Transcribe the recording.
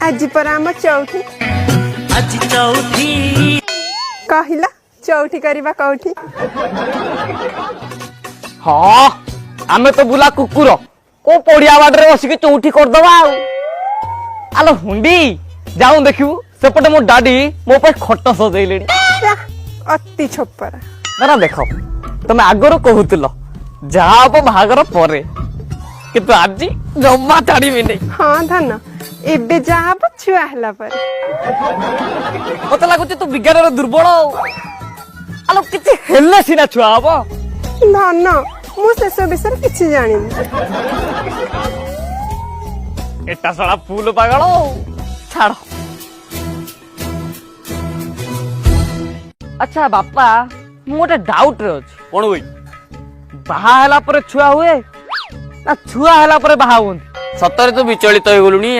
आज पर आम चौठी आज चौठी कहला चौठी करवा कौठी। हाँ आमे तो बुला कुकुर को पड़िया बाटे बसिक चौठी करदबा आलो हुंडी जाऊं देखिबू सेपटे मो डाडी मो पे खट सजेइलेनी। अति छपरा ना देख तमे आगरो कहूतिल जाब बाहागर परे किंतु आज जम्मा छाड़ीबी नहीं। हाँ धन एबे जाब छुआ हला पर मत लागुच तू विज्ञान दुर्बल आलो किछि हेले सिना छुआ हबो। धन मु शेष विषय किछि जानिनी। एटा साला फूल पागल छाड़। अच्छा बापा मु गोटे डाउट रे अछि कौन भाई बाहा हला परे छुआ हुए ना छुआ हला परे बाहा हुए। सतरे तो विचलित हो गलुनी।